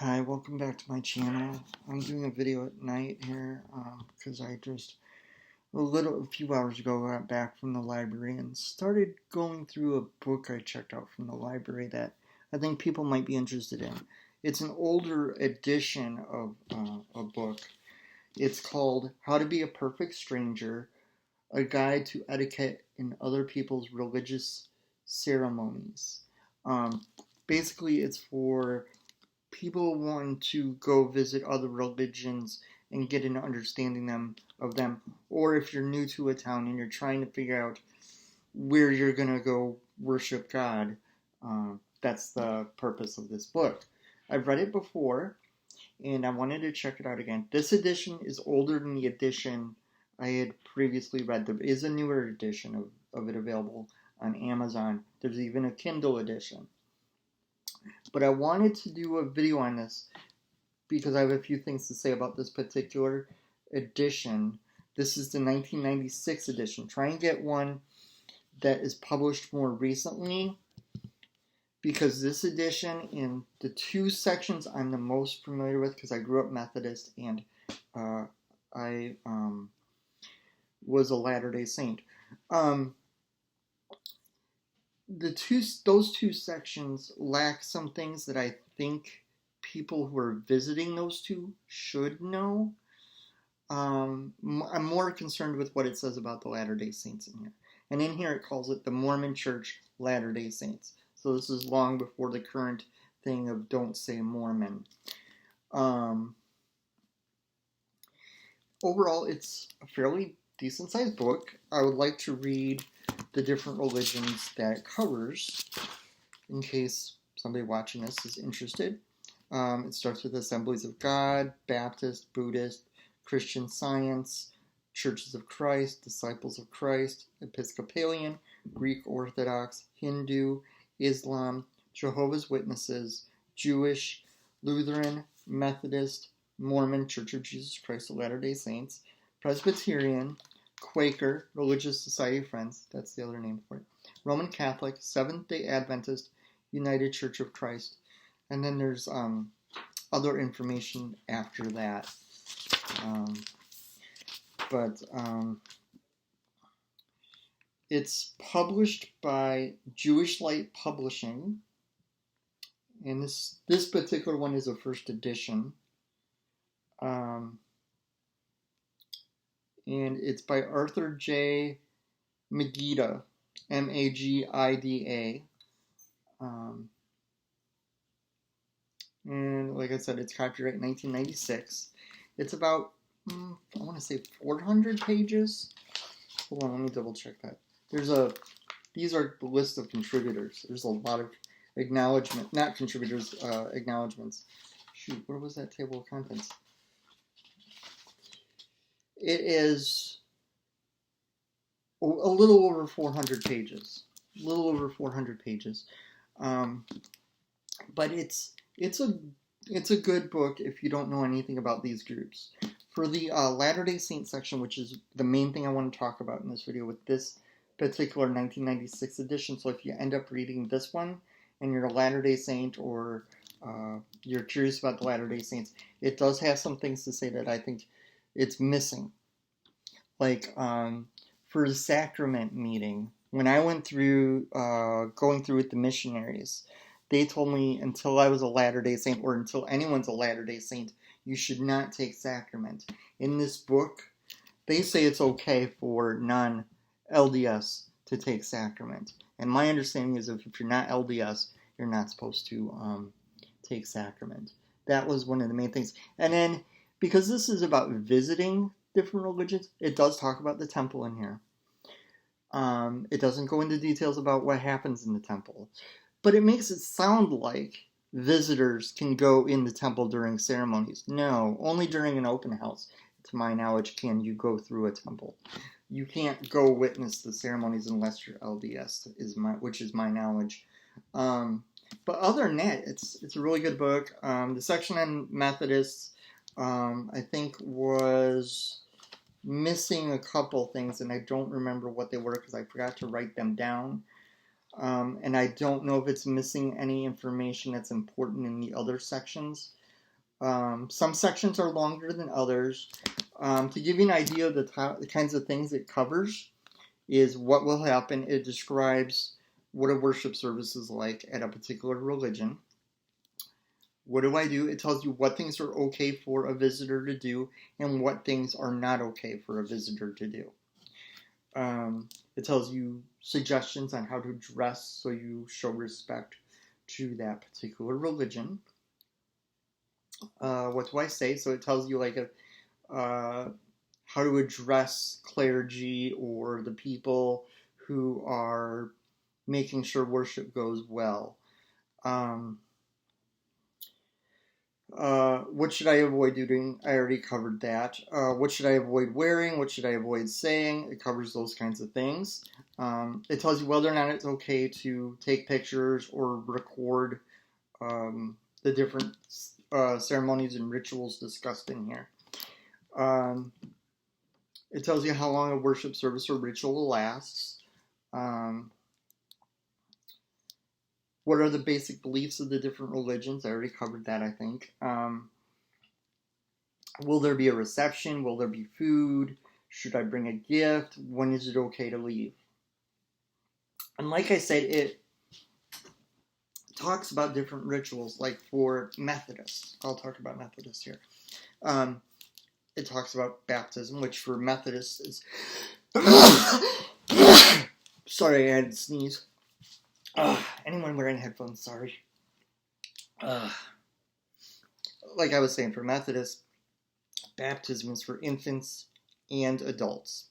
Hi, welcome back to my channel. I'm doing a video at night here because I just a few hours ago got back from the library and started going through a book I checked out from the library that I think people might be interested in. It's an older edition of a book. It's called How to Be a Perfect Stranger, A Guide to Etiquette in Other People's Religious Ceremonies. Um, Basically, it's for people want to go visit other religions and get an understanding of them, or if you're new to a town and you're trying to figure out where you're going to go worship God, that's the purpose of this book. I've read it before, and I wanted to check it out again. This edition is older than the edition I had previously read. There is a newer edition of it available on Amazon. There's even a Kindle edition. But I wanted to do a video on this because I have a few things to say about this particular edition. This is the 1996 edition. Try and get one that is published more recently, because this edition, in the two sections I'm the most familiar with, because I grew up Methodist and I was a Latter-day Saint. Those two sections lack some things that I think people who are visiting those two should know. I'm more concerned with what it says about the Latter-day Saints in here. And in here it calls it the Mormon Church Latter-day Saints. So this is long before the current thing of don't say Mormon. Overall, it's a fairly decent-sized book. I would like to read the different religions that it covers, in case somebody watching this is interested. It starts with Assemblies of God, Baptist, Buddhist, Christian Science, Churches of Christ, Disciples of Christ, Episcopalian, Greek Orthodox, Hindu, Islam, Jehovah's Witnesses, Jewish, Lutheran, Methodist, Mormon, Church of Jesus Christ of Latter-day Saints, Presbyterian, Quaker, Religious Society of Friends, that's the other name for it, Roman Catholic, Seventh-day Adventist, United Church of Christ, and then there's other information after that. But it's published by Jewish Light Publishing, and this particular one is a first edition. And it's by Arthur J. Magida, Magida. And like I said, it's copyright 1996. It's about, I want to say 400 pages. Hold on, let me double check that. These are the list of contributors. There's a lot of acknowledgements. Shoot, where was that table of contents? It is a little over 400 pages. But it's a good book if you don't know anything about these groups. For the Latter-day Saint section, which is the main thing I want to talk about in this video with this particular 1996 edition, so if you end up reading this one and you're a Latter-day Saint, or you're curious about the Latter-day Saints, it does have some things to say that I think it's missing. Like for the sacrament meeting, when I went through going through with the missionaries, they told me until I was a Latter-day Saint, or until anyone's a Latter-day Saint, you should not take sacrament. In this book, they say it's okay for non-LDS to take sacrament. And my understanding is if you're not LDS, you're not supposed to take sacrament. That was one of the main things. And then, because this is about visiting different religions, it does talk about the temple in here. It doesn't go into details about what happens in the temple, but it makes it sound like visitors can go in the temple during ceremonies. No, only during an open house, to my knowledge, can you go through a temple. You can't go witness the ceremonies unless you're LDS, which is my knowledge. But other than that, it's a really good book. The section on Methodists, I think, was missing a couple things, and I don't remember what they were because I forgot to write them down. And I don't know if it's missing any information that's important in the other sections. Some sections are longer than others. To give you an idea of the kinds of things it covers is what will happen. It describes what a worship service is like at a particular religion. What do I do? It tells you what things are okay for a visitor to do and what things are not okay for a visitor to do. It tells you suggestions on how to dress so you show respect to that particular religion. What do I say? So it tells you like how to address clergy or the people who are making sure worship goes well. What should I avoid doing? I already covered that. What should I avoid wearing? What should I avoid saying? It covers those kinds of things. It tells you whether or not it's okay to take pictures or record the different ceremonies and rituals discussed in here. It tells you how long a worship service or ritual lasts. What are the basic beliefs of the different religions? I already covered that, I think. Will there be a reception? Will there be food? Should I bring a gift? When is it okay to leave? And like I said, it talks about different rituals, like for Methodists. I'll talk about Methodists here. It talks about baptism, which for Methodists is... Sorry, I had to sneeze. Anyone wearing headphones, sorry. Like I was saying, for Methodists, baptism is for infants and adults.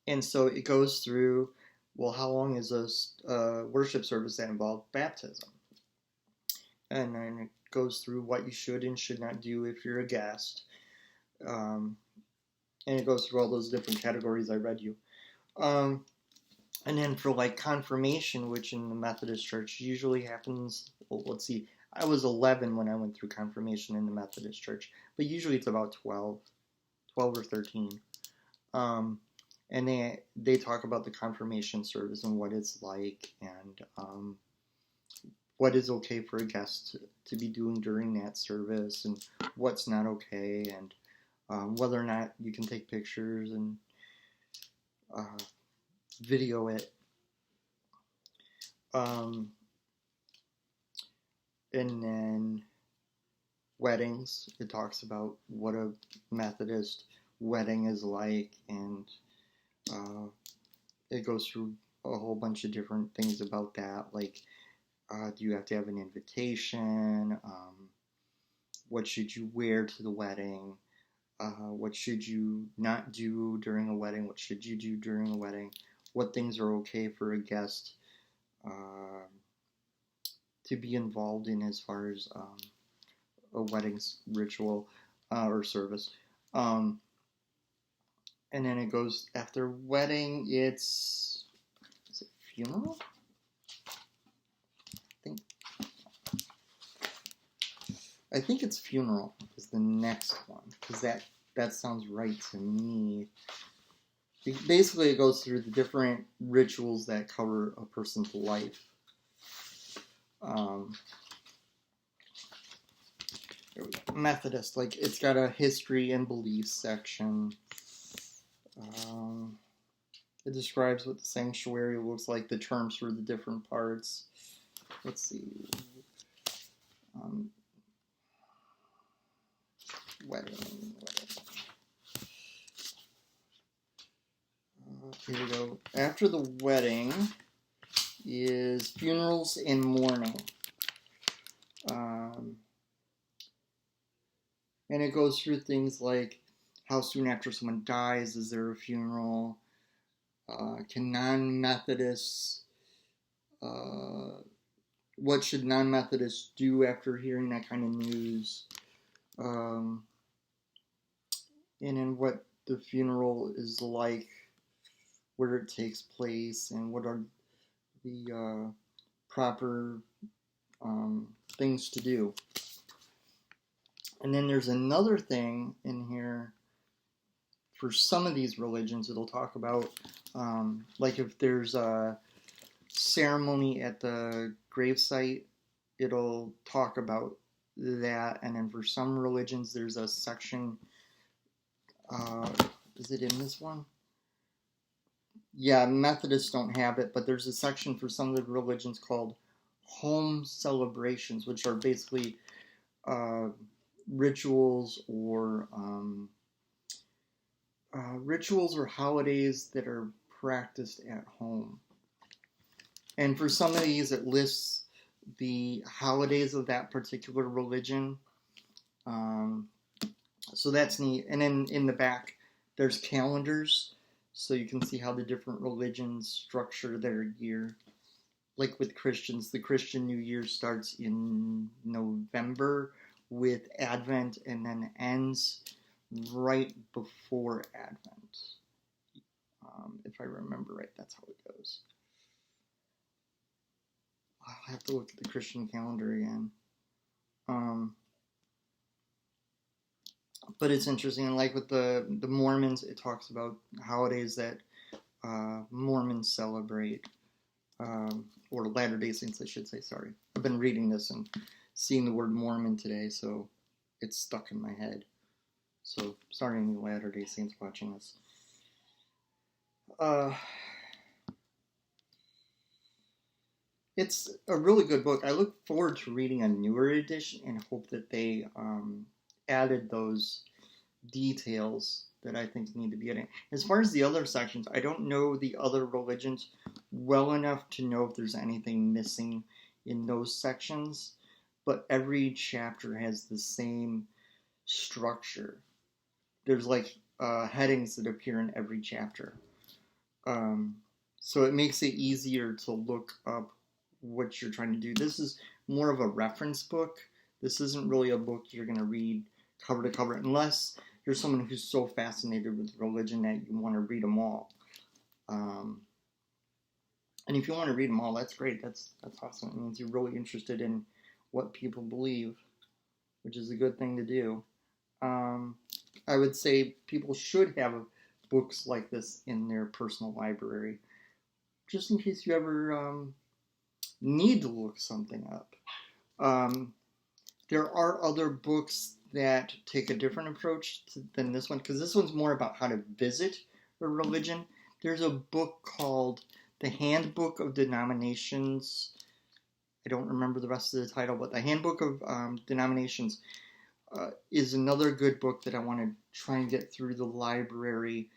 And so it goes through, well, how long is a worship service that involves baptism? And then it goes through what you should and should not do if you're a guest. And it goes through all those different categories I read you. And then for like confirmation, which in the Methodist Church usually happens, well, let's see, I was 11 when I went through confirmation in the Methodist Church, but usually it's about 12 or 13. And they talk about the confirmation service and what it's like and what is okay for a guest to be doing during that service and what's not okay and whether or not you can take pictures and video it. And then weddings. It talks about what a Methodist wedding is like, and it goes through a whole bunch of different things about that, like do you have to have an invitation? What should you wear to the wedding? What should you not do during a wedding? What should you do during a wedding? What things are okay for a guest to be involved in as far as a wedding ritual or service. And then it goes after wedding, is it funeral? I think it's funeral is the next one, because that sounds right to me. Basically, it goes through the different rituals that cover a person's life. Methodist, like it's got a history and beliefs section. It describes what the sanctuary looks like, the terms for the different parts. Let's see. Wedding. Here we go. After the wedding is funerals and mourning. And it goes through things like how soon after someone dies is there a funeral? Can non-Methodists, what should non-Methodists do after hearing that kind of news? And then what the funeral is like, where it takes place, and what are the proper things to do. And then there's another thing in here for some of these religions. It'll talk about like if there's a ceremony at the gravesite, it'll talk about that, and then for some religions there's a section, is it in this one? Yeah, Methodists don't have it, but there's a section for some of the religions called home celebrations, which are basically rituals or holidays that are practiced at home. And for some of these, it lists the holidays of that particular religion. So that's neat. And then in the back, there's calendars, so you can see how the different religions structure their year. Like with Christians, the Christian New Year starts in November with Advent and then ends right before Advent. If I remember right, that's how it goes. I'll have to look at the Christian calendar again. But it's interesting, and like with the Mormons, it talks about holidays that Mormons celebrate, or Latter-day Saints, I should say, sorry. I've been reading this and seeing the word Mormon today, so it's stuck in my head. So, sorry any Latter-day Saints watching this. It's a really good book. I look forward to reading a newer edition and hope that they added those details that I think need to be in it. As far as the other sections, I don't know the other religions well enough to know if there's anything missing in those sections, but every chapter has the same structure. There's like headings that appear in every chapter. So it makes it easier to look up what you're trying to do. This is more of a reference book. This isn't really a book you're going to read cover to cover unless you're someone who's so fascinated with religion that you want to read them all. And if you want to read them all, that's great. That's awesome. It means you're really interested in what people believe, which is a good thing to do. I would say people should have books like this in their personal library, just in case you ever need to look something up. There are other books that take a different approach than this one, because this one's more about how to visit a religion. There's a book called The Handbook of Denominations. I don't remember the rest of the title, but The Handbook of Denominations is another good book that I want to try and get through the library,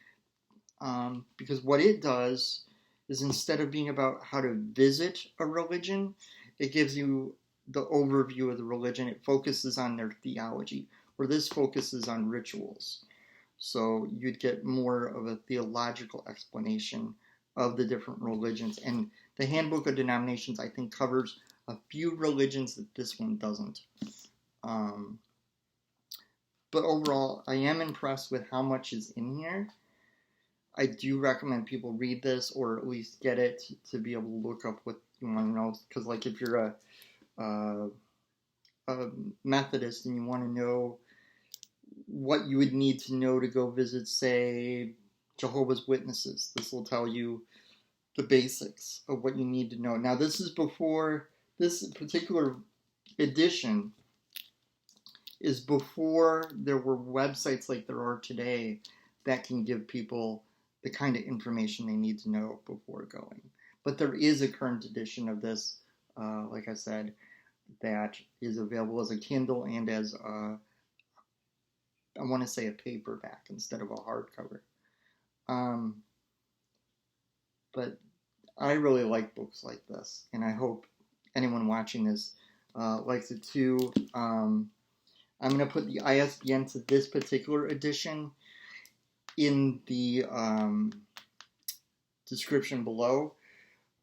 because what it does is, instead of being about how to visit a religion, it gives you the overview of the religion. It focuses on their theology, where this focuses on rituals. So you'd get more of a theological explanation of the different religions. And the Handbook of Denominations, I think, covers a few religions that this one doesn't. But overall, I am impressed with how much is in here. I do recommend people read this, or at least get it to be able to look up what you want to know. Because, like, if you're a Methodist and you want to know what you would need to know to go visit, say, Jehovah's Witnesses, this will tell you the basics of what you need to know. Now, this is before, this particular edition is before there were websites like there are today that can give people the kind of information they need to know before going. But there is a current edition of this, like I said, that is available as a Kindle and as I want to say a paperback instead of a hardcover. But I really like books like this, and I hope anyone watching this likes it too. I'm going to put the ISBN to this particular edition in the description below.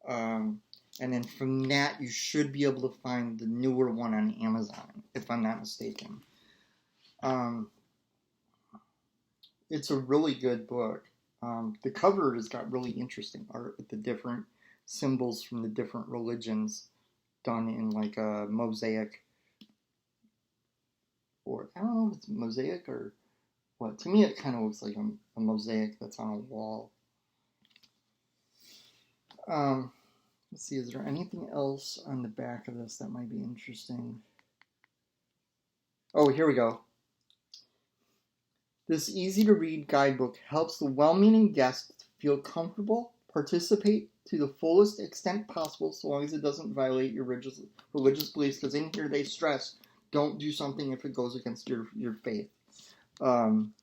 And then from that, you should be able to find the newer one on Amazon, if I'm not mistaken. It's a really good book. The cover has got really interesting art with the different symbols from the different religions done in like a mosaic. Or I don't know if it's mosaic or what. To me, it kind of looks like a mosaic that's on a wall. Let's see, is there anything else on the back of this that might be interesting? Oh, here we go. This easy-to-read guidebook helps the well-meaning guest feel comfortable, participate to the fullest extent possible, so long as it doesn't violate your religious beliefs, because in here they stress, don't do something if it goes against your faith. And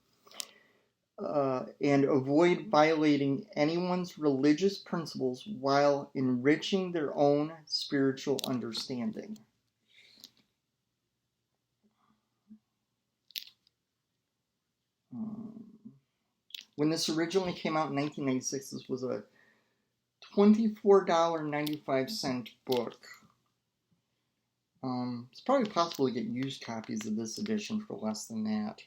avoid violating anyone's religious principles while enriching their own spiritual understanding. When this originally came out in 1996, this was a $24.95 book. It's probably possible to get used copies of this edition for less than that,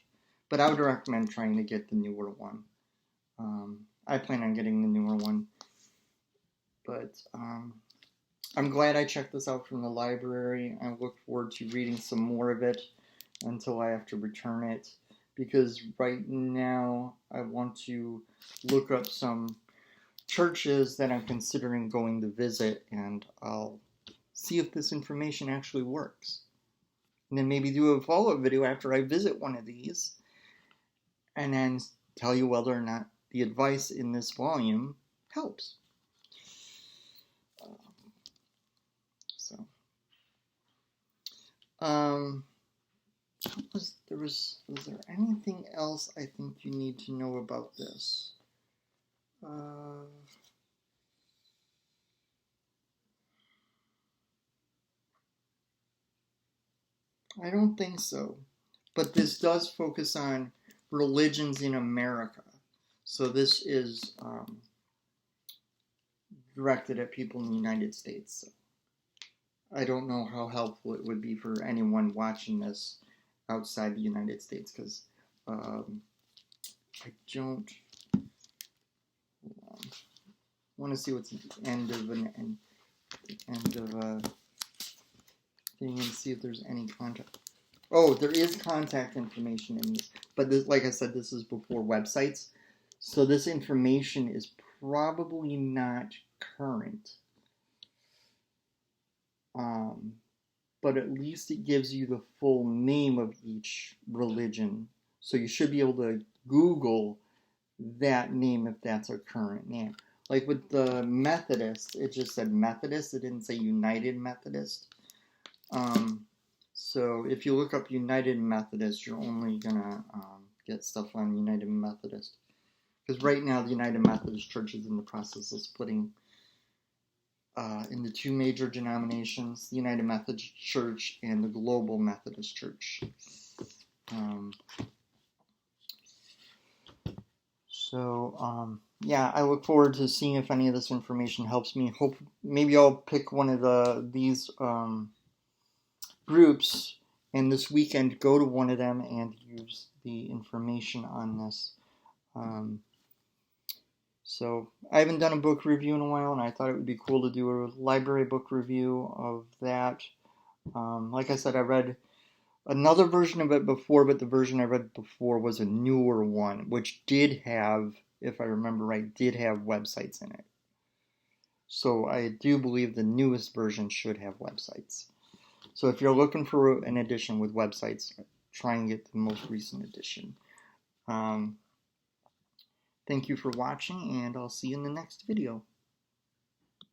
but I would recommend trying to get the newer one. I plan on getting the newer one, but I'm glad I checked this out from the library. I look forward to reading some more of it until I have to return it, because right now I want to look up some churches that I'm considering going to visit, and I'll see if this information actually works. And then maybe do a follow-up video after I visit one of these, and then tell you whether or not the advice in this volume helps. Was there anything else I think you need to know about this? I don't think so. But this does focus on religions in America. So this is directed at people in the United States. So I don't know how helpful it would be for anyone watching this outside the United States, because I don't want to see what's at the end of a thing and see if there's any contact. Oh, there is contact information in this, but this, like I said, this is before websites, so this information is probably not current. But at least it gives you the full name of each religion, so you should be able to Google that name if that's a current name. Like with the Methodist, it just said Methodist, it didn't say United Methodist. So if you look up United Methodist, you're only gonna get stuff on United Methodist, because right now the United Methodist Church is in the process of splitting into two major denominations, the United Methodist Church and the Global Methodist Church. Yeah, I look forward to seeing if any of this information helps me. Maybe I'll pick one of these groups, and this weekend go to one of them and use the information on this. So I haven't done a book review in a while, and I thought it would be cool to do a library book review of that. Like I said, I read another version of it before, but the version I read before was a newer one, which did have, if I remember right, did have websites in it. So I do believe the newest version should have websites. So if you're looking for an edition with websites, try and get the most recent edition. Thank you for watching, and I'll see you in the next video.